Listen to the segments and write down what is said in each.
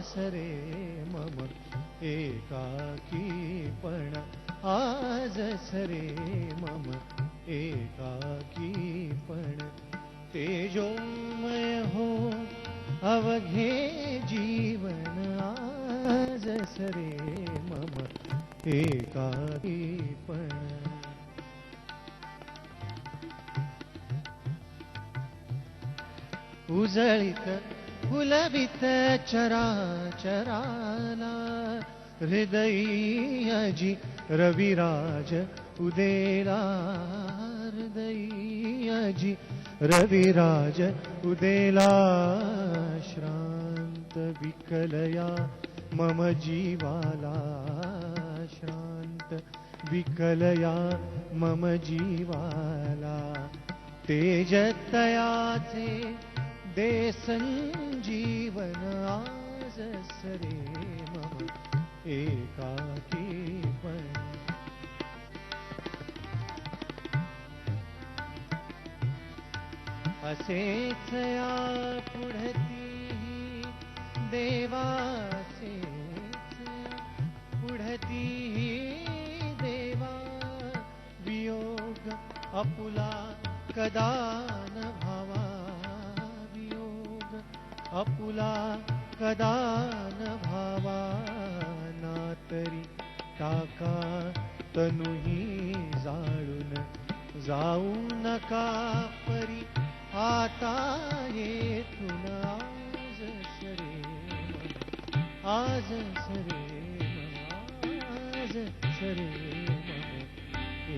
सरे मम एकाकीपण आज सरे मम एकाकीपण तेजोमय हो अवघे जीवन आज सरे मम एकाकीपण उजळित फुलवित चराचराला हृदयी रविराज उदेला हृदयी रविराज उदेला श्रांत विकलया मम जीवाला श्रांत विकलया मम जीवाला तेजतयाचे दे संजीवन आज सरे मम एकाकीपण असेच या पुढती देवासेच पुढती देवा वियोग अपुला कदा न भावा वियोग अपुला कदा न भावा ना तरी टाका तनुही जाळून जाऊ नका परी आता येथून आज सरे आज सरे आज सरे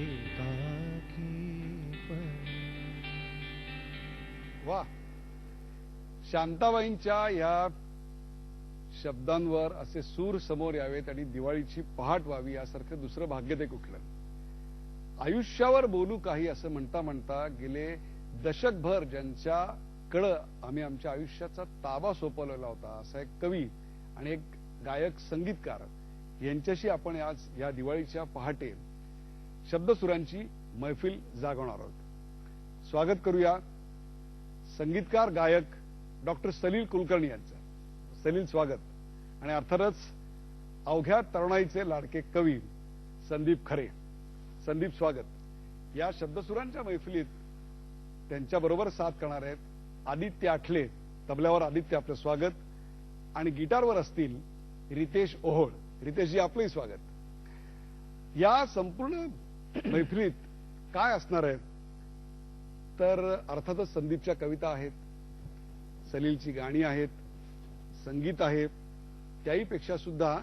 एकाकीपण. वा, शांताबाईंच्या या शब्दांवर असे सूर समोर यावेत आणि दिवाळीची पहाट व्हावी यासारखं दुसरं भाग्य ते कुठलं. आयुष्यावर बोलू काही असं म्हणता म्हणता गेले दशकभर ज्यांच्याकडं आम्ही आमच्या आयुष्याचा ताबा सोपवलेला होता असा एक कवी आणि एक गायक संगीतकार यांच्याशी आपण आज या दिवाळीच्या पहाटे शब्दसुरांची मैफिल जागवणार आहोत. स्वागत करूया संगीतकार गायक डॉक्टर सलील कुलकर्णी यांचं. सलील, स्वागत. आणि अर्थातच अवघ्या तरुणाईचे लाडके कवी संदीप खरे. संदीप, स्वागत. या शब्दसुरांच्या मैफिलीत त्यांच्याबरोबर साथ करणार आहेत आदित्य आठले. तबल्यावर आदित्य, आपलं स्वागत. आणि गिटारवर असतील रितेश ओहोळ. रितेशजी, आपलंही स्वागत. या संपूर्ण मैफिलीत काय असणार आहे तर अर्थातच संदीपच्या कविता आहेत, सलीलची गाणी आहेत, संगीत आहे. त्याहीपेक्षा सुद्धा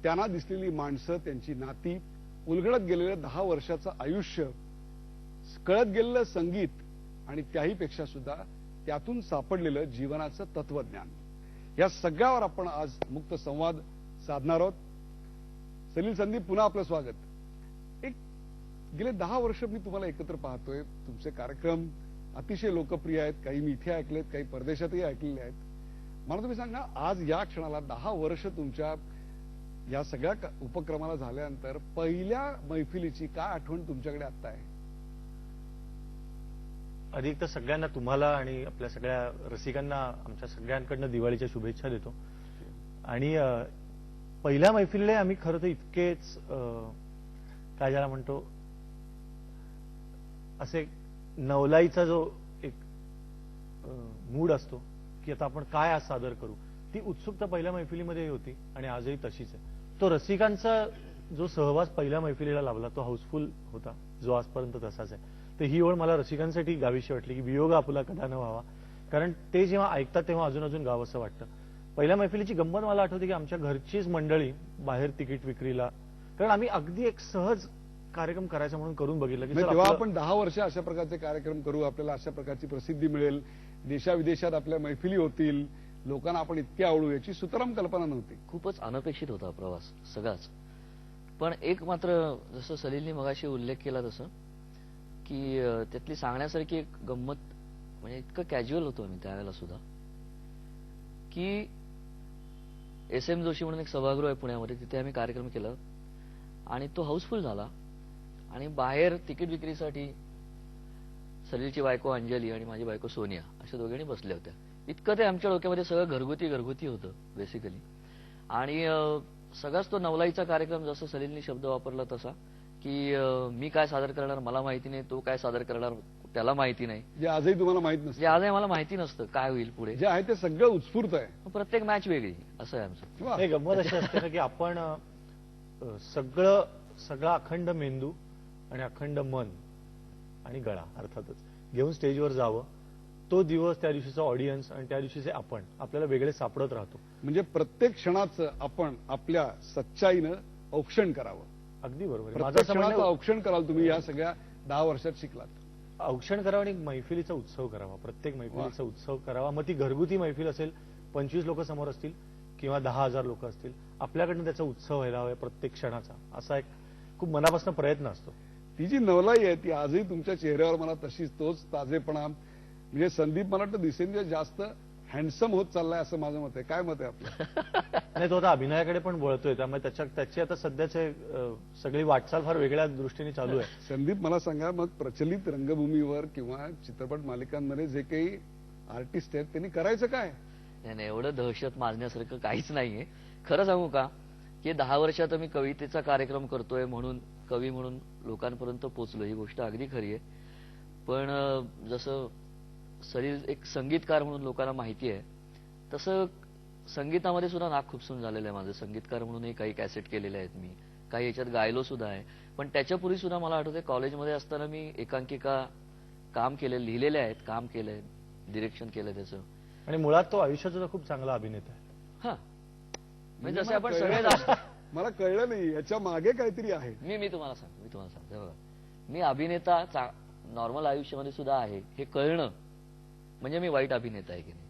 त्यांना दिसलेली माणसं, त्यांची नाती, उलगडत गेलेलं 10 वर्षाचं आयुष्य, कळत गेलेलं संगीत आणि त्याहीपेक्षा सुद्धा त्यातून सापडलेलं जीवनाचं तत्वज्ञान, या सगळ्यावर आपण आज मुक्त संवाद साधणार आहोत. सलील, संदीप, पुन्हा आपलं स्वागत. एक गेले 10 वर्ष मी तुम्हाला एकत्र पाहतोय. तुमचे कार्यक्रम अतिशय लोकप्रिय आहेत. काही मी इथे ऐकलेत, काही परदेशातही ऐकलेले आहेत. मला तुम्ही सांगा, आज या क्षणाला 10 वर्ष तुमच्या या सगळ्या उपक्रमाला झाल्यानंतर पहिल्या मैफिलीची काय आठवण तुमच्याकडे आता आहे? अधिक तर सगळ्यांना, तुम्हाला आणि आपल्या सगळ्या रसिकांना आमच्या सगळ्यांकडनं दिवाळीच्या शुभेच्छा देतो. आणि पहिल्या मैफिलीला आम्ही खरं तर इतकेच काय ज्याला म्हणतो असे नवलाईचा जो एक मूड असतो की आता आपण काय आज सादर करू, ती उत्सुकता पहिल्या मैफिलीमध्ये होती आणि आजही तशीच आहे. तो रसिकांचा जो सहवास पहिल्या मैफिलीला लाभला तो हाऊसफुल होता, जो आजपर्यंत तसाच आहे. तर ही ओळ मला रसिकांसाठी गावीशी वाटली की वियोग आपुला कदा न व्हावा, कारण ते जेव्हा ऐकतात तेव्हा अजून अजून गावंसं वाटतं. पहिल्या मैफिलीची गंमत मला आठवते की आमच्या घरचीच मंडळी बाहेर तिकीट विक्रीला, कारण आम्ही अगदी एक सहज कार्यक्रम करायचा म्हणून करून बघितलं की तेव्हा आपण 10 वर्ष अशा प्रकारचे कार्यक्रम करू, आपल्याला अशा प्रकारची प्रसिद्धी मिळेल, देशाविदेशात आपल्या मैफिली होतील, लोकांना आपण इतके आवडू, याची सुतराम कल्पना नव्हती. खूपच अनपेक्षित होता प्रवास सगळाच. पण एक मात्र जसं सलीलने मगाशी उल्लेख केला तसं की त्यातली सांगण्यासारखी एक गंमत म्हणजे इतकं कॅज्युअल होतो आम्ही त्यावेळेला सुद्धा की SM जोशी म्हणून एक सभागृह आहे पुण्यामध्ये, तिथे आम्ही कार्यक्रम केला आणि तो हाऊसफुल झाला. आणि बाहेर तिकीट विक्रीसाठी सलीलची बायको अंजली आणि माझी बायको सोनिया अशा दोघांनी बसल्या होत्या. इतकं ते आमच्या डोक्यामध्ये सगळं घरगुती होतं बेसिकली. आणि सगळाच तो नवलाईचा कार्यक्रम जसं सलीलनी शब्द वापरला तसा की मी काय सादर करणार मला माहिती नाही, तो काय सादर करणार त्याला माहिती नाही, जे आजही तुम्हाला माहित जे नसतं, आजही मला माहिती नसतं काय होईल पुढे. जे आहे ते सगळं उत्स्फूर्त आहे. प्रत्येक मॅच वेगळी असं आहे आमचं. वा. नाही, गंमत अशी असते ना की आपण सगळा अखंड मेंदू आणि अखंड मन आणि गळा अर्थातच घेऊन स्टेजवर जावं. तो दिवस, त्या दिवशीचा ऑडियन्स आणि त्या दिवशीचे आपण आपल्याला वेगळे सापडत राहतो. म्हणजे प्रत्येक क्षणाचं आपण आपल्या सच्चाईनं औक्षण करावं. अगदी बरोबर आहे. माझं प्रत्येक असं क्षणाचं म्हणणं, औक्षण कराल तुम्ही या सगळ्या 10 वर्षात शिकलात. औक्षण करावं आणि मैफिलीचा उत्सव करावा. प्रत्येक मैफिलीचा उत्सव करावा. मग ती घरगुती मैफिल असेल, 25 लोक समोर असतील किंवा 10,000 लोक असतील, आपल्याकडनं त्याचा उत्सव व्हायला हवा प्रत्येक क्षणाचा. असा एक खूप मनापासून प्रयत्न असतो. ती जी नवलाई आहे ती आजही तुमच्या चेहऱ्यावर मला तशीच, तोच ताजेपणा. म्हणजे संदीप मला वाटतं दिवसेंदिवस जास्त हँडसम होत चाललाय असं माझं मत आहे. काय मत आहे आपलं? नाही, तो आता अभिनयाकडे पण वळतोय, त्यामुळे त्याची आता सध्याचे सगळी वाटचाल फार वेगळ्या दृष्टीने चालू आहे. संदीप मला सांगा, मग प्रचलित रंगभूमीवर किंवा चित्रपट मालिकांमध्ये जे काही आर्टिस्ट आहेत त्यांनी करायचं काय? नाही, एवढं दहशत माजण्यासारखं काहीच नाहीये. खरं सांगू का की 10 वर्षात मी कवितेचा कार्यक्रम करतोय म्हणून कवी म्हणून लोकांपर्यंत पोहोचलो, ही गोष्ट अगदी खरी आहे. पण जसं सलील एक संगीतकार म्हणून लोकांना माहिती आहे, तसं संगीतामध्ये सुद्धा नाक खुपसून झालेलं आहे माझं. संगीतकार म्हणूनही काही कॅसेट केलेले आहेत मी, काही याच्यात गायलो सुद्धा आहे. पण त्याच्यापूर्वी सुद्धा मला आठवतंय कॉलेजमध्ये असताना मी एकांकिका काम केले, लिहिलेले आहेत, काम केलंय, डिरेक्शन केलंय त्याचं. आणि मुळात तो आयुष्याचा खूप चांगला अभिनेता आहे. हा, म्हणजे जसे आपण मला सगळे कळलं- मला कळलं नाही याच्या मागे काहीतरी आहे. मी तुम्हाला सांगतो बघा, मी अभिनेता नॉर्मल आयुष्यामध्ये सुद्धा आहे हे कळणं म्हणजे मी वाईट अभिनेता आहे की नाही.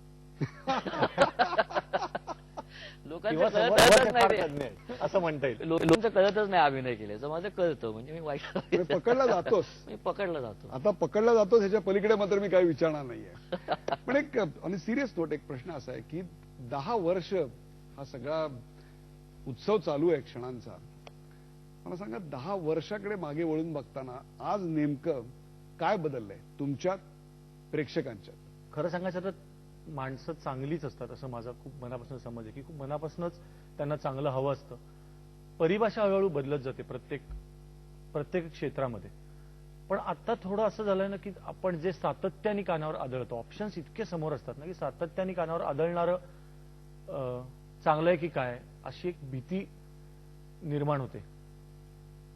लोकांचं कळतच नाही ते. असं म्हणता येईल. लोकांचं कळतच नाही अभिनय केल्याचं, माझं कळतं म्हणजे मी वाईट म्हणजे पकडला जातोस. मी पकडला जातो. आता पकडला जातोस ह्याच्या पलीकडे मात्र मी काही विचारणार नाहीये. पण एक आणि सिरियस नोट, एक प्रश्न असा आहे की 10 वर्ष हा सगळा उत्सव चालू आहे क्षणांचा. मला सांगा 10 वर्षाकडे मागे वळून बघताना आज नेमकं काय बदललंय तुमच्यात, प्रेक्षकांच्यात? खरं सांगायचं तर माणसं चांगलीच असतात असं माझा खूप मनापासून समज आहे की खूप मनापासूनच त्यांना चांगलं हवं असतं. परिभाषा हळूहळू बदलत जाते प्रत्येक क्षेत्रामध्ये. पण आता थोडं असं झालंय ना की आपण जे सातत्याने कानावर आदळतो, ऑप्शन्स इतके समोर असतात ना की सातत्याने कानावर आदळणारं चांगलं आहे की काय अशी एक भीती निर्माण होते.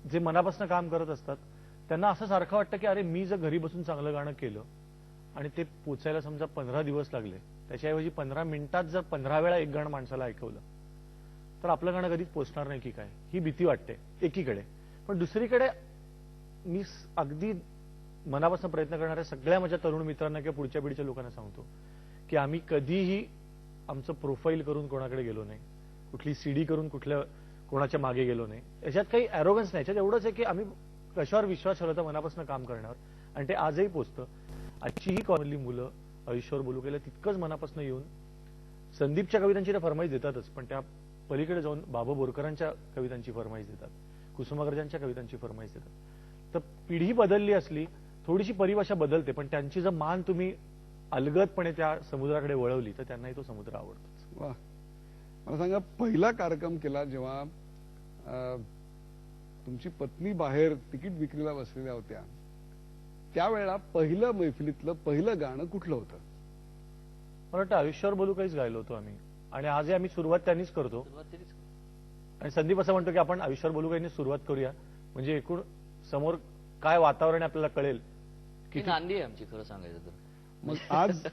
जे मनापासून काम करत असतात त्यांना असं सारखं वाटतं की अरे मी जर घरी बसून चांगलं गाणं केलं आणि ते पोचायला समजा 15 दिवस लागले, त्याच्याऐवजी 15 मिनिटात जर 15 वेळा एक गाणं माणसाला ऐकवलं तर आपलं गाणं कधीच पोचणार नाही की काय, ही भीती वाटते एकीकडे. पण दुसरीकडे मी अगदी मनापासून प्रयत्न करणाऱ्या सगळ्या माझ्या तरुण मित्रांना किंवा पुढच्या पिढीच्या लोकांना सांगतो की आम्ही कधीही आमचं प्रोफाईल करून कोणाकडे गेलो नाही, कुठली सीडी करून कोणाच्या मागे गेलो नाही. याच्यात काही अॅरोगन्स नाही, याच्यात एवढंच आहे की आम्ही कशावर विश्वास ठेवला मनापासून काम करण्यावर, आणि ते आजही पोचतं. आजचीही कॉमनली मुलं आयुष्यावर बोलू केलं तितकंच मनापासून येऊन संदीपच्या कवितांची तर फरमाईश देतातच, पण त्या पलीकडे जाऊन बाबा बोरकरांच्या कवितांची फरमाईश देतात, कुसुमाग्रजांच्या कवितांची फरमाईश देतात. तर पिढी बदलली असली, थोडीशी परिभाषा बदलते, पण त्यांची जर मान तुम्ही अलगदपणे त्या समुद्राकडे वळवली तर त्यांनाही तो समुद्र आवडतोच. वा. मला सांगा, पहिला कार्यक्रम केला जेव्हा तुमची पत्नी बाहेर तिकीट विक्रीला बसलेल्या होत्या, त्यावेळेला पहिलं मैफिलीतलं पहिलं गाणं कुठलं होतं? मला वाटतं आयुष्यावर बोलू काहीच गायलो होतो आम्ही, आणि आजही आम्ही सुरुवात त्यांनीच करतो. आणि संदीप असं म्हणतो की आपण आयुष्यावर बोलू काही सुरुवात करूया, म्हणजे एकूण समोर काय वातावरण आपल्याला कळेल. की नांदी आहे आमची खरं सांगायचं तर. मग आज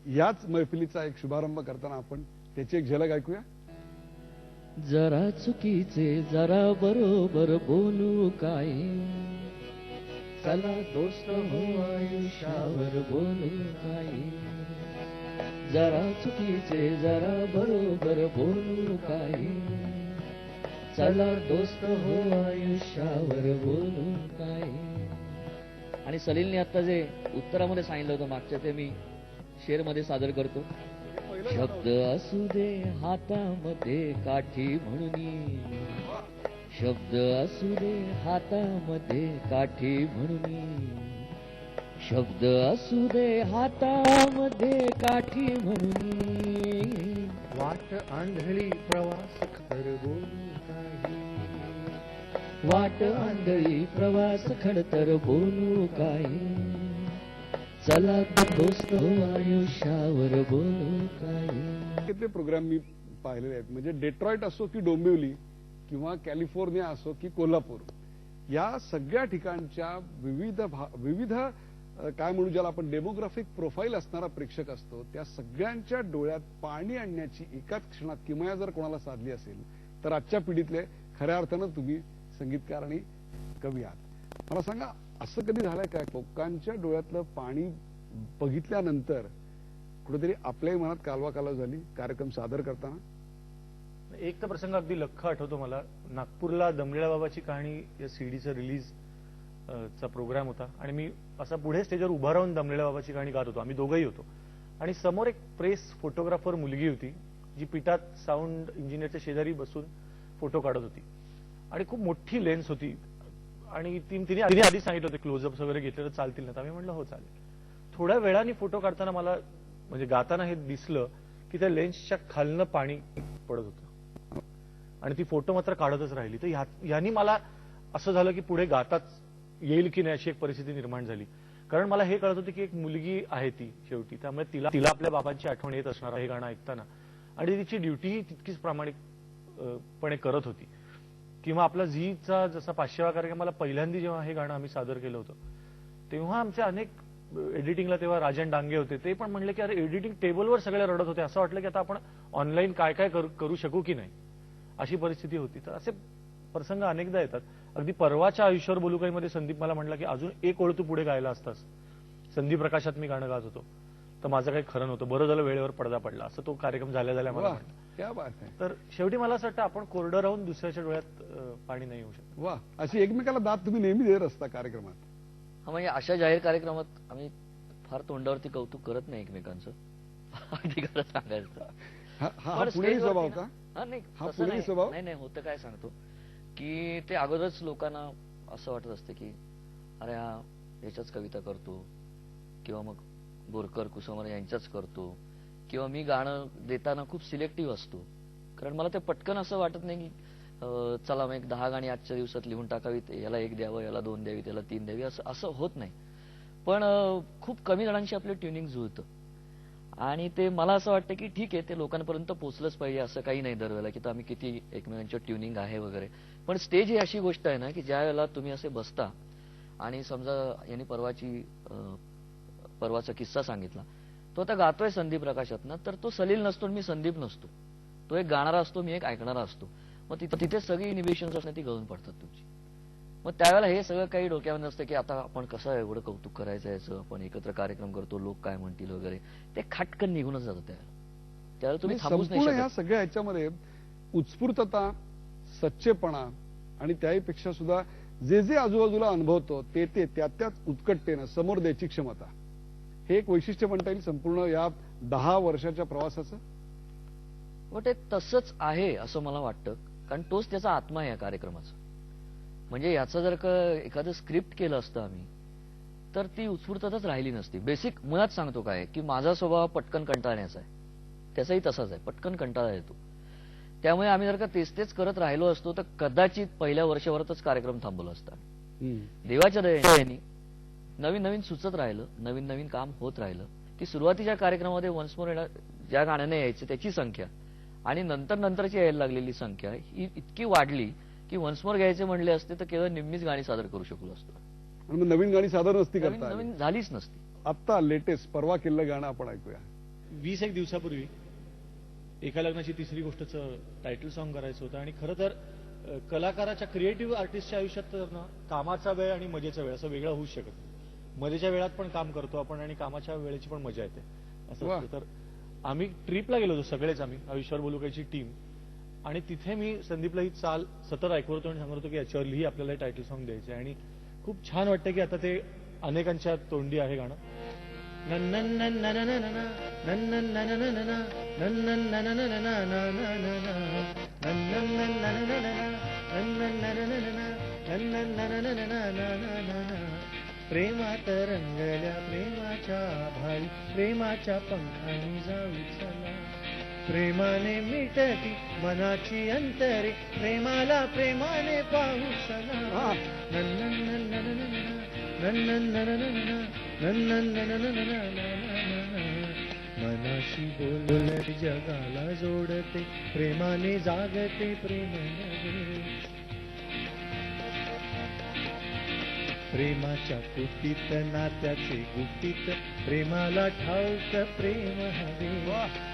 याच मैफिलीचा एक शुभारंभ करताना आपण त्याची एक झलक ऐकूया. जरा चुकीचे जरा बरोबर बोलू काय, चला दोस्त हो आयुष्यावर बोलू काय. जरा चुकीचे जरा बरोबर बोलू काय, चला दोस्त हो आयुष्यावर बोलू काय. आणि सलीलने आता जे उत्तरामध्ये सांगितलं होतं मागच्या, ते मी शेरमध्ये सादर करतो. शब्द असू दे हातामध्ये काठी म्हणून, शब्द असू दे हातामध्ये काठी म्हणून, शब्द असू दे हातामध्ये काठी म्हणून. वाट आंधळी प्रवास खर बोलू काही. वाट आंधळी प्रवास खडतर बोलू काही. चला दोस्त आयुष्यावर बोलू काही. किती प्रोग्राम मी पाहिलेले आहेत, म्हणजे डेट्रॉइट असो की डोंबिवली किंवा कॅलिफोर्निया असो की कोल्हापूर, या सगळ्या ठिकाणच्या विविध काय म्हणू ज्याला आपण डेमोग्राफिक प्रोफाईल असणारा प्रेक्षक असतो, त्या सगळ्यांच्या डोळ्यात पाणी आणण्याची एकाच क्षणात किमया जर कोणाला साधली असेल तर आजच्या पिढीतले खऱ्या अर्थानं तुम्ही संगीतकार आणि कवी आहात. मला सांगा, असं कधी झालंय का लोकांच्या डोळ्यातलं पाणी बघितल्यानंतर कुठेतरी आपल्याही मनात कालवा झाली कार्यक्रम सादर करताना? एक तर प्रसंग अगदी लख्ख आठवतो मला. नागपूरला दमलेल्या बाबाची कहाणी या सीडीचं रिलीज चा प्रोग्राम होता आणि मी असा पुढे स्टेजवर उभा राहून दमलेल्या बाबाची कहाणी गात होतो. आम्ही दोघंही होतो आणि समोर एक प्रेस फोटोग्राफर मुलगी होती जी पिठात साऊंड इंजिनियरच्या शेजारी बसून फोटो काढत होती आणि खूप मोठी लेन्स होती आणि तिने आधी सांगितलं होतं क्लोजअप्स वगैरे घेतले तर चालतील ना. आम्ही म्हणलं हो चालेल. थोड्या वेळाने फोटो काढताना मला म्हणजे गाताना हे दिसलं की त्या लेन्सच्या खालनं पाणी पडत होतं आणि ती फोटो मात्र काढतच राहिली. तर ह्यानी मला असं झालं की पुढे गाताच येईल की नाही अशी एक परिस्थिती निर्माण झाली. कारण मला हे कळत होतं की एक मुलगी आहे ती शेवटी, त्यामुळे तिला आपल्या बाबांची आठवण येत असणार हे गाणं ऐकताना आणि तिची ड्युटीही तितकीच प्रामाणिकपणे करत होती. किंवा आपला झीचा जसा 500वा कार्यक्रमाला पहिल्यांदा जेव्हा हे गाणं आम्ही सादर केलं होतं तेव्हा आमच्या अनेक एडिटिंगला तेव्हा राजन डांगे होते, ते पण म्हणले की अरे एडिटिंग टेबलवर सगळे रडत होते, असं वाटलं की आता आपण ऑनलाईन काय काय करू शकू की नाही अशी परिस्थिती होती. तर असे प्रसंग अनेकदा येतात. अगदी परवाच्या आयुष्यावर बोलू काही मध्ये संदीप मला म्हटला की अजून एक ओळ तू पुढे गायला असतास. संधी प्रकाशात मी गाणं गात होतो तर माझं काही खरं नव्हतं, बरं झालं वेळेवर पडदा पडला असं तो कार्यक्रम झाल्या मला म्हटलं. क्या बात आहे. तर शेवटी मला असं वाटतं आपण कोरडं राहून दुसऱ्याच्या डोळ्यात पाणी नाही येऊ शकत. वा, अशी एकमेकाला दाद तुम्ही नेहमी देत असता कार्यक्रमात. हा, म्हणजे अशा जाहीर कार्यक्रमात आम्ही फार तोंडावरती कौतुक करत नाही एकमेकांचं. अगदी खरं सांगायचं हा पुणेरी स्वभाव का? नाही हा तसं पुणेरी नाही. स्वभाव? नाही होतं काय सांगतो की ते अगोदरच लोकांना असं वाटत असतं की अरे हा याच्याच कविता करतो किंवा मग बोरकर कुसुमाग्रज यांच्याच करतो किंवा मी गाणं देताना खूप सिलेक्टिव्ह असतो. कारण मला ते पटकन असं वाटत नाही की चला मग 10 गाणी आजच्या दिवसात लिहून टाकावीत, याला 1 द्यावं, याला 2 द्यावीत, याला 3 द्यावी, असं होत नाही. पण खूप कमी जणांशी आपलं ट्युनिंग जुळतं आणि ते मला असं वाटतं की ठीक आहे ते लोकांपर्यंत पोहोचलंच पाहिजे असं काही नाही दरवेळेला की आम्ही किती एकमेकांच्या ट्युनिंग आहे वगैरे. पण स्टेज ही अशी गोष्ट आहे ना की ज्या वेळेला तुम्ही असे बसता आणि समजा यांनी परवाचा किस्सा सांगितला, तो आता गातोय संदीप प्रकाशात ना, तर तो सलील नसतो मी संदीप नसतो, तो एक गाणारा असतो मी एक ऐकणारा असतो. मग तिथे सगळी इनिबिशन्स असणे ती गळून पडतात तुमची. मग त्यावेळेला हे सगळं काही डोक्यामध्ये नसतं की आता आपण कसं एवढं कौतुक करायचं याचं, आपण एकत्र कार्यक्रम करतो लोक काय म्हणतील वगैरे, ते खटकन निघूनच जातं. त्यावेळेला तुम्ही थांबूच नाही संपूर्ण शकत. या सगळ्या ह्याच्यामध्ये उत्स्फूर्तता, सच्चेपणा आणि त्याहीपेक्षा सुद्धा जे आजूबाजूला अनुभवतो ते त्याच उत्कटतेनं समोर द्यायची क्षमता, हे एक वैशिष्ट्य म्हणता येईल संपूर्ण या 10 वर्षाच्या प्रवासाचं. पण ते तसंच आहे असं मला वाटतं, कारण तोच त्याचा आत्मा आहे या कार्यक्रमाचा. म्हणजे याचं जर का एखादं स्क्रिप्ट केलं असतं आम्ही तर ती उत्स्फूर्तताच राहिली नसती. बेसिक मुळात सांगतो काय की माझा स्वभाव पटकन कंटाळण्याचा आहे, त्याचाही तसाच आहे, पटकन कंटाळा येतो. त्यामुळे आम्ही जर का तेच करत राहिलो असतो तर कदाचित पहिल्या वर्षभरातच कार्यक्रम थांबवला असता. देवाच्या दयेने नवीन सुचत राहिलं, नवीन काम होत राहिलं की सुरुवातीच्या कार्यक्रमामध्ये वन्स मोर ज्या गाण्याने यायचे त्याची संख्या आणि नंतरची यायला लागलेली संख्या ही इतकी वाढली की वन्स मोर घ्यायचे म्हणले असते तर केवळ निम्मीच गाणी सादर करू शकलो असतो. नवीन गाणी सादर नसती करता, नवीन झालीच नसती. आता लेटेस्ट परवा केलेलं गाणं आपण ऐकूया. 20 दिवसापूर्वी एका लग्नाची तिसरी गोष्टचं टायटल सॉन्ग करायचं होतं आणि खरं तर कलाकाराच्या क्रिएटिव्ह आर्टिस्टच्या आयुष्यात तर ना कामाचा वेळ आणि मजेचा वेळ असं वेगळा होऊच शकत. मजेच्या वेळात पण काम करतो आपण आणि कामाच्या वेळेची पण मजा येते असं असतं. तर आम्ही ट्रिपला गेलो होतो सगळेच, आम्ही आयुष्यावर बोलू कायची टीम, आणि तिथे मी संदीपला ही चाल सतत ऐकवत होतो आणि सांगत होतो की याच्यावरही आपल्याला टायटल सॉन्ग द्यायचं आहे. आणि खूप छान वाटतं की आता ते अनेकांच्या तोंडी आहे गाणं. प्रेमात रंगल्या प्रेमाच्या भाई, प्रेमाच्या पंखानी जाऊ चला, प्रेमाने मिटती मनाची अंतरे प्रेमाला प्रेमाने पाऊसला मनाशी बोलत जगाला जोडते प्रेमाने जागते प्रेम नवे प्रेमाच्या कुटीत नात्याचे गुपित प्रेमाला ठाऊक प्रेम हवे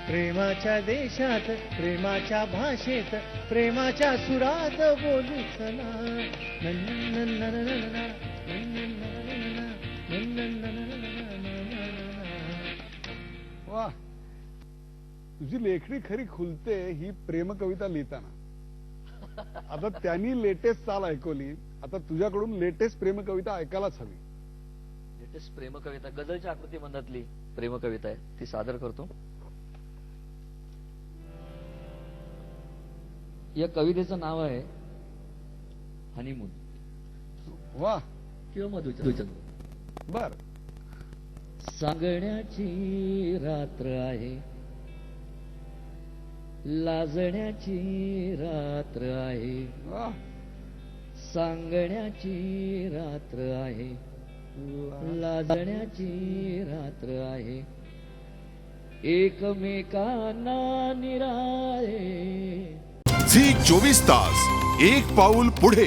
प्रेमाच्या देशात प्रेमाच्या भाषेत प्रेमाच्या सुरात बोलू चला वा तुझी लेखणी खरी खुलते ही प्रेम कविता लिहिताना. आता त्यांनी लेटेस्ट चाल ऐकवली, आता तुझ्याकडून लेटेस्ट प्रेम कविता ऐकायलाच हवी. लेटेस्ट प्रेम कविता गझलच्या आकृतीबंधातली प्रेम कविता आहे, ती सादर करतो. या कवितेचं नाव आहे हनीमून वा किंवा मधुचंद्र. बर. सांगण्याची रात्र आहे, लाजण्याची रात्र आहे, वा. सांगण्याची रात्र आहे, लाजण्याची रात्र आहे, एकमेकांना निराळे. झी 24 तास एक पाऊल पुढे.